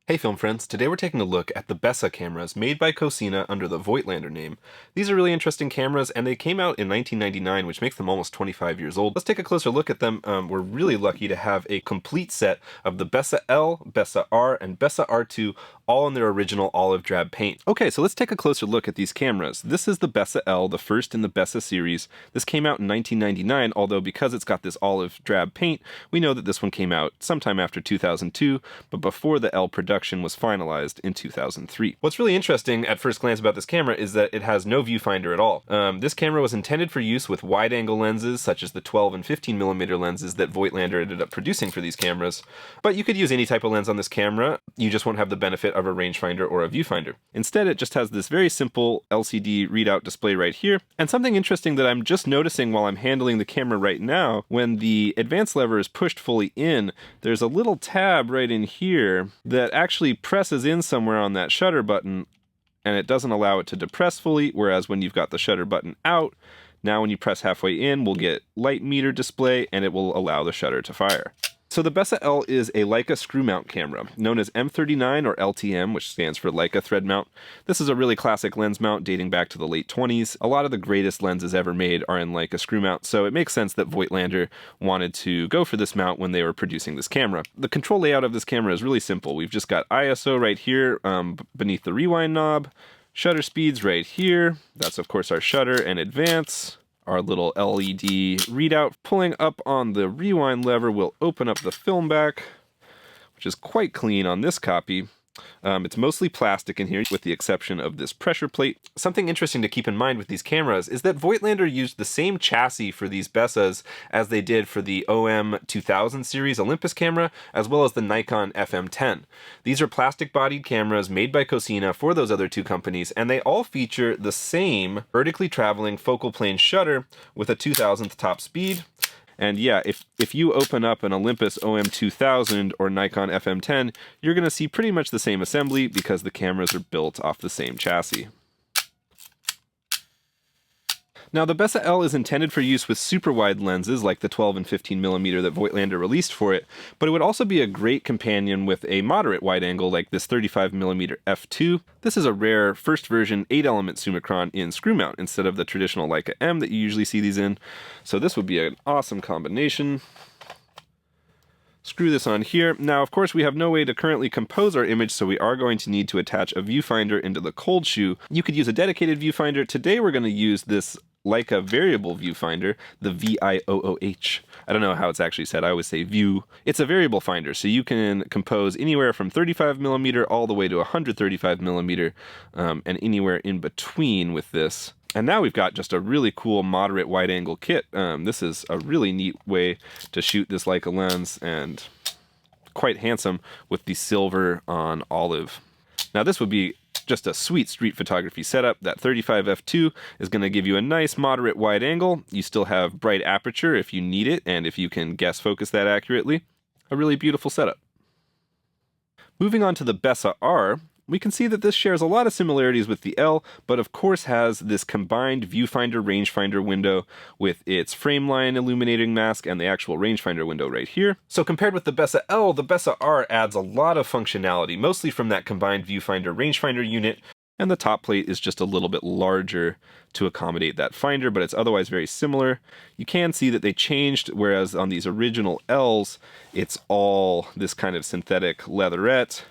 Hey film friends, today we're taking a look at the Bessa cameras made by Cosina under the Voigtlander name. These are really interesting cameras and they came out in 1999, which makes them almost 25 years old. Let's take a closer look at them. We're really lucky to have a complete set of the Bessa L, Bessa R, and Bessa R2 all in their original olive drab paint. Okay, so let's take a closer look at these cameras. This is the Bessa L, the first in the Bessa series. This came out in 1999, although because it's got this olive drab paint, we know that this one came out sometime after 2002, but before the L production was finalized in 2003. What's really interesting at first glance about this camera is that it has no viewfinder at all. This camera was intended for use with wide-angle lenses, such as the 12 and 15mm lenses that Voigtlander ended up producing for these cameras, but you could use any type of lens on this camera. You just won't have the benefit of a rangefinder or a viewfinder. Instead, it just has this very simple LCD readout display right here, and something interesting that I'm just noticing while I'm handling the camera right now, when the advance lever is pushed fully in, there's a little tab right in here that actually presses in somewhere on that shutter button, and it doesn't allow it to depress fully, whereas when you've got the shutter button out, now when you press halfway in, we'll get light meter display and it will allow the shutter to fire. So the Bessa L is a Leica screw mount camera, known as M39 or LTM, which stands for Leica thread mount. This is a really classic lens mount dating back to the late 20s. A lot of the greatest lenses ever made are in Leica screw mount, so it makes sense that Voigtlander wanted to go for this mount when they were producing this camera. The control layout of this camera is really simple. We've just got ISO right here beneath the rewind knob, shutter speeds right here. That's of course our shutter and advance. Our little LED readout. Pulling up on the rewind lever will open up the film back, which is quite clean on this copy. It's mostly plastic in here, with the exception of this pressure plate. Something interesting to keep in mind with these cameras is that Voigtlander used the same chassis for these Bessas as they did for the OM 2000 series Olympus camera, as well as the Nikon FM10. These are plastic-bodied cameras made by Cosina for those other two companies, and they all feature the same vertically traveling focal plane shutter with a 2000th top speed. And yeah, if you open up an Olympus OM2000 or Nikon FM10, you're going to see pretty much the same assembly because the cameras are built off the same chassis. Now, the Bessa L is intended for use with super wide lenses like the 12 and 15mm that Voigtlander released for it, but it would also be a great companion with a moderate wide angle like this 35mm f2. This is a rare first version 8-element Summicron in screw mount instead of the traditional Leica M that you usually see these in, so this would be an awesome combination. Screw this on here. Now, of course, we have no way to currently compose our image, so we are going to need to attach a viewfinder into the cold shoe. You could use a dedicated viewfinder. Today we're going to use this Leica variable viewfinder, the VIOOH. I don't know how it's actually said. I always say view. It's a variable finder, so you can compose anywhere from 35mm all the way to 135mm, and anywhere in between with this. And now we've got just a really cool moderate wide angle kit. This is a really neat way to shoot this Leica lens, and quite handsome with the silver on olive. Now this would be just a sweet street photography setup. That 35 f2 is going to give you a nice moderate wide angle. You still have bright aperture if you need it, and if you can guess focus that accurately. A really beautiful setup. Moving on to the Bessa R, we can see that this shares a lot of similarities with the L, but of course has this combined viewfinder rangefinder window with its frame line illuminating mask and the actual rangefinder window right here. So compared with the Bessa L, the Bessa R adds a lot of functionality, mostly from that combined viewfinder rangefinder unit, and the top plate is just a little bit larger to accommodate that finder, but it's otherwise very similar. You can see that they changed, whereas on these original Ls, it's all this kind of synthetic leatherette.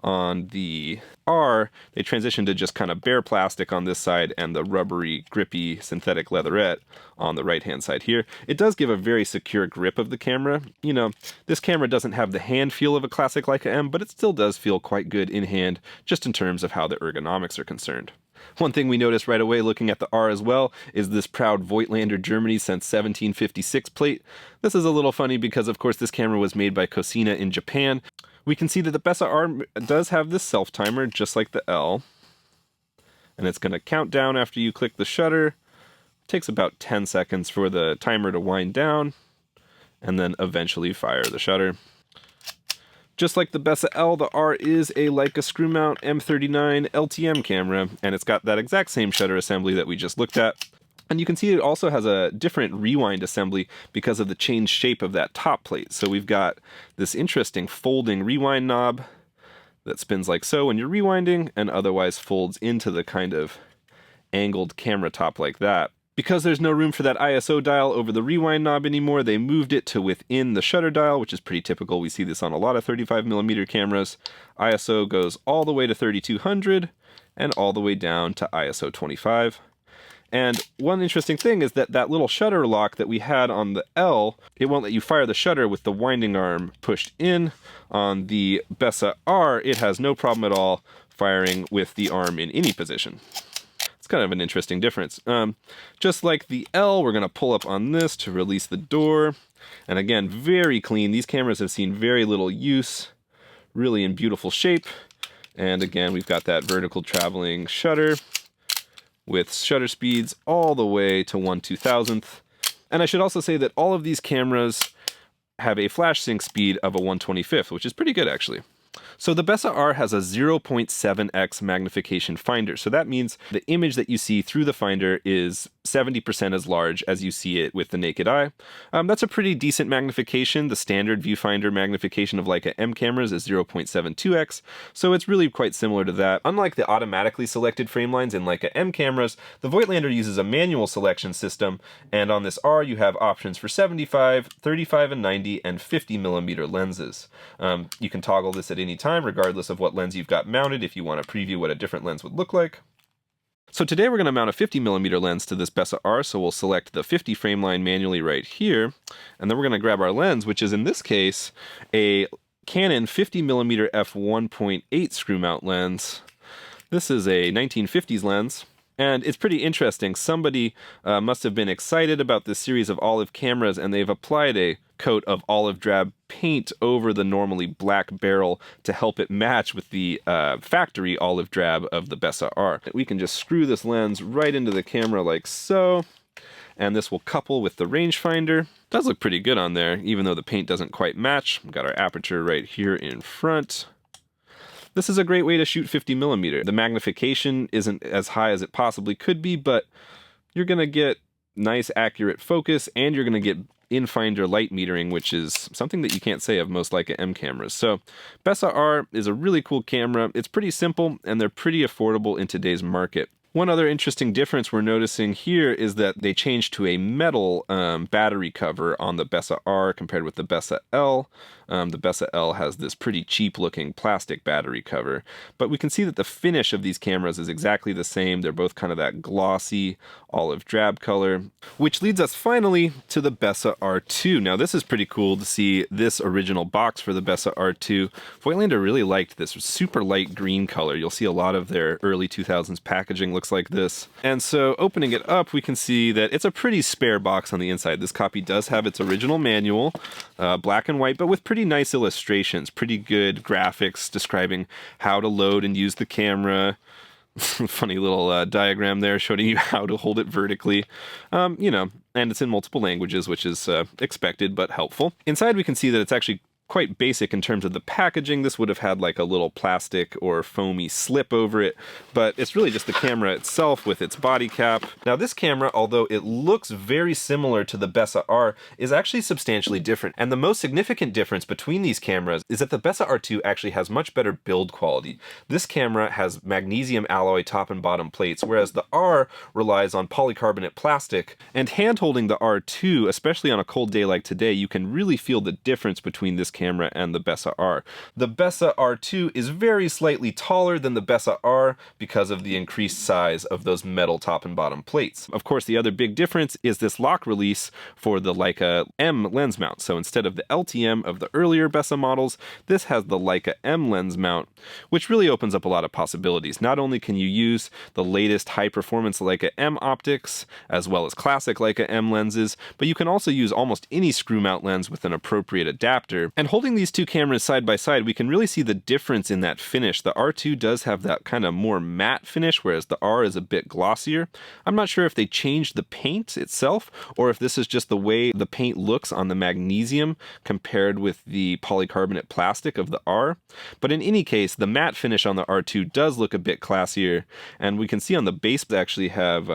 On the R, they transitioned to just kind of bare plastic on this side and the rubbery, grippy synthetic leatherette on the right-hand side here. It does give a very secure grip of the camera. You know, this camera doesn't have the hand feel of a classic Leica M, but it still does feel quite good in hand, just in terms of how the ergonomics are concerned. One thing we noticed right away looking at the R as well is this proud Voigtlander Germany since 1756 plate. This is a little funny because of course this camera was made by Cosina in Japan. We can see that the Bessa R does have this self-timer just like the L, and it's going to count down after you click the shutter. It takes about 10 seconds for the timer to wind down, and then eventually fire the shutter. Just like the Bessa L, the R is a Leica screw mount M39 LTM camera, and it's got that exact same shutter assembly that we just looked at. And you can see it also has a different rewind assembly because of the changed shape of that top plate. So we've got this interesting folding rewind knob that spins like so when you're rewinding, and otherwise folds into the kind of angled camera top like that. Because there's no room for that ISO dial over the rewind knob anymore, they moved it to within the shutter dial, which is pretty typical. We see this on a lot of 35mm cameras. ISO goes all the way to 3200 and all the way down to ISO 25. And one interesting thing is that that little shutter lock that we had on the L, it won't let you fire the shutter with the winding arm pushed in. On the Bessa R, it has no problem at all firing with the arm in any position. It's kind of an interesting difference. Just like the L, we're going to pull up on this to release the door. And again, very clean. These cameras have seen very little use, really in beautiful shape. And again, we've got that vertical traveling shutter with shutter speeds all the way to 1/2000th. And I should also say that all of these cameras have a flash sync speed of a 1/25th, which is pretty good actually. So the Bessa R has a 0.7x magnification finder. So that means the image that you see through the finder is 70% as large as you see it with the naked eye. That's a pretty decent magnification. The standard viewfinder magnification of Leica M cameras is 0.72x, so it's really quite similar to that. Unlike the automatically selected frame lines in Leica M cameras, the Voigtlander uses a manual selection system, and on this R you have options for 75, 35 and 90, and 50mm lenses. You can toggle this at any time, regardless of what lens you've got mounted, if you want to preview what a different lens would look like. So today we're going to mount a 50mm lens to this Bessa R, so we'll select the 50 frame line manually right here, and then we're going to grab our lens, which is in this case a Canon 50mm f1.8 screw mount lens. This is a 1950s lens, and it's pretty interesting. Somebody must have been excited about this series of olive cameras, and they've applied a coat of olive drab paint over the normally black barrel to help it match with the factory olive drab of the Bessa R. We can just screw this lens right into the camera like so, and this will couple with the rangefinder. Does look pretty good on there, even though the paint doesn't quite match. We've got our aperture right here in front. This is a great way to shoot 50mm. The magnification isn't as high as it possibly could be, but you're going to get nice accurate focus, and you're going to get in-finder light metering, which is something that you can't say of most Leica M cameras. So Bessa R is a really cool camera. It's pretty simple, and they're pretty affordable in today's market. One other interesting difference we're noticing here is that they changed to a metal battery cover on the Bessa R compared with the Bessa L. The Bessa L has this pretty cheap looking plastic battery cover, but we can see that the finish of these cameras is exactly the same. They're both kind of that glossy olive drab color, which leads us finally to the Bessa R2. Now this is pretty cool to see this original box for the Bessa R2. Voigtlander really liked this super light green color. You'll see a lot of their early 2000s packaging looks like this. And so opening it up, we can see that it's a pretty spare box on the inside. This copy does have its original manual, black and white, but with pretty nice illustrations, pretty good graphics describing how to load and use the camera. Funny little diagram there showing you how to hold it vertically. You know, and it's in multiple languages, which is expected but helpful. Inside we can see that it's actually quite basic in terms of the packaging. This would have had like a little plastic or foamy slip over it, but it's really just the camera itself with its body cap. Now this camera, although it looks very similar to the Bessa R, is actually substantially different. And the most significant difference between these cameras is that the Bessa R2 actually has much better build quality. This camera has magnesium alloy top and bottom plates, whereas the R relies on polycarbonate plastic. And hand-holding the R2, especially on a cold day like today, you can really feel the difference between this camera and the Bessa R. The Bessa R2 is very slightly taller than the Bessa R because of the increased size of those metal top and bottom plates. Of course, the other big difference is this lock release for the Leica M lens mount. So instead of the LTM of the earlier Bessa models, this has the Leica M lens mount, which really opens up a lot of possibilities. Not only can you use the latest high-performance Leica M optics, as well as classic Leica M lenses, but you can also use almost any screw mount lens with an appropriate adapter. And holding these two cameras side by side, we can really see the difference in that finish. The R2 does have that kind of more matte finish, whereas the R is a bit glossier. I'm not sure if they changed the paint itself, or if this is just the way the paint looks on the magnesium compared with the polycarbonate plastic of the R. But in any case, the matte finish on the R2 does look a bit classier, and we can see on the base they actually have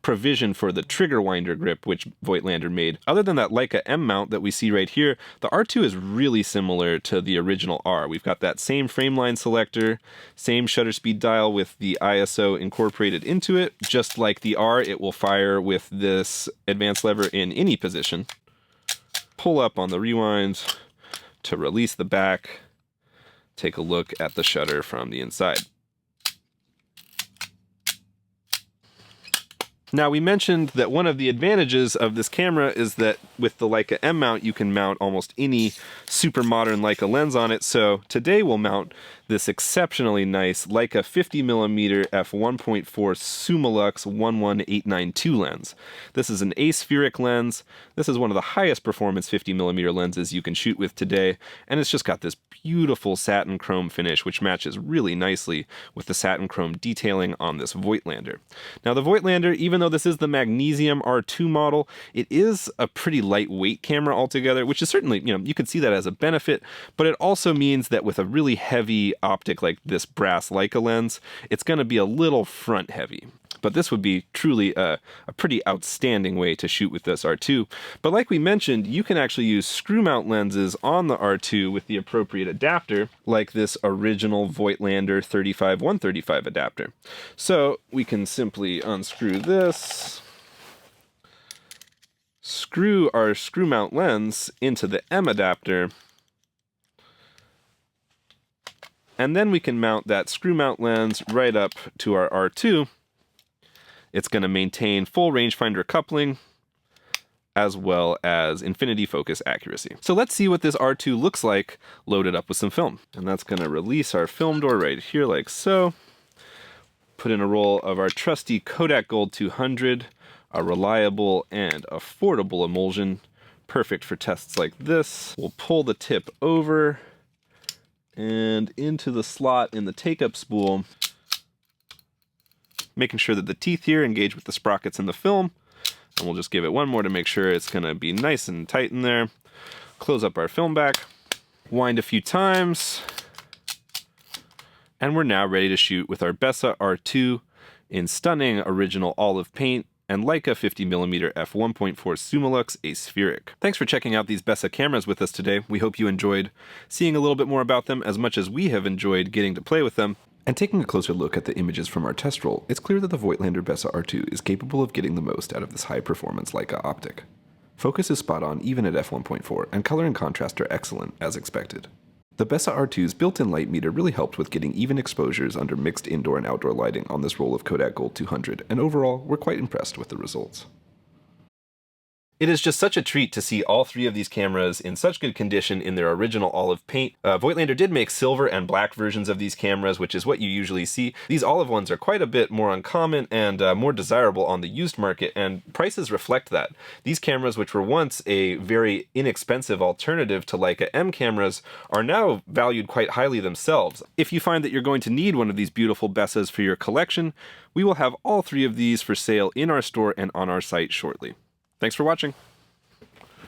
provision for the trigger winder grip, which Voigtlander made. Other than that Leica M mount that we see right here, the R2 is really similar to the original R. We've got that same frameline selector, same shutter speed dial with the ISO incorporated into it. Just like the R, it will fire with this advanced lever in any position. Pull up on the rewind to release the back. Take a look at the shutter from the inside. Now, we mentioned that one of the advantages of this camera is that with the Leica M mount, you can mount almost any super modern Leica lens on it. So today we'll mount this exceptionally nice Leica 50mm f1.4 Summilux 11892 lens. This is an aspheric lens. This is one of the highest performance 50mm lenses you can shoot with today, and it's just got this beautiful satin chrome finish, which matches really nicely with the satin chrome detailing on this Voigtlander. Now, the Voigtlander, even though this is the magnesium R2 model, it is a pretty lightweight camera altogether, which is certainly, you could see that as a benefit, but it also means that with a really heavy optic like this brass Leica lens, it's going to be a little front heavy. But this would be truly a pretty outstanding way to shoot with this R2. But like we mentioned, you can actually use screw mount lenses on the R2 with the appropriate adapter, like this original Voigtlander 35-135 adapter. So we can simply unscrew this, screw our screw mount lens into the M adapter, and then we can mount that screw mount lens right up to our R2. It's going to maintain full rangefinder coupling as well as infinity focus accuracy. So let's see what this R2 looks like loaded up with some film. And that's going to release our film door right here like so. Put in a roll of our trusty Kodak Gold 200, a reliable and affordable emulsion, perfect for tests like this. We'll pull the tip over and into the slot in the take-up spool, making sure that the teeth here engage with the sprockets in the film. And we'll just give it one more to make sure it's going to be nice and tight in there. Close up our film back, wind a few times, and we're now ready to shoot with our Bessa R2 in stunning original olive paint and Leica 50mm f1.4 Summilux aspheric. Thanks for checking out these Bessa cameras with us today. We hope you enjoyed seeing a little bit more about them as much as we have enjoyed getting to play with them. And taking a closer look at the images from our test roll, it's clear that the Voigtlander Bessa R2 is capable of getting the most out of this high-performance Leica optic. Focus is spot on even at f1.4, and color and contrast are excellent, as expected. The Bessa R2's built-in light meter really helped with getting even exposures under mixed indoor and outdoor lighting on this roll of Kodak Gold 200, and overall, we're quite impressed with the results. It is just such a treat to see all three of these cameras in such good condition in their original olive paint. Voigtlander did make silver and black versions of these cameras, which is what you usually see. These olive ones are quite a bit more uncommon and more desirable on the used market, and prices reflect that. These cameras, which were once a very inexpensive alternative to Leica M cameras, are now valued quite highly themselves. If you find that you're going to need one of these beautiful Bessas for your collection, we will have all three of these for sale in our store and on our site shortly. Thanks for watching.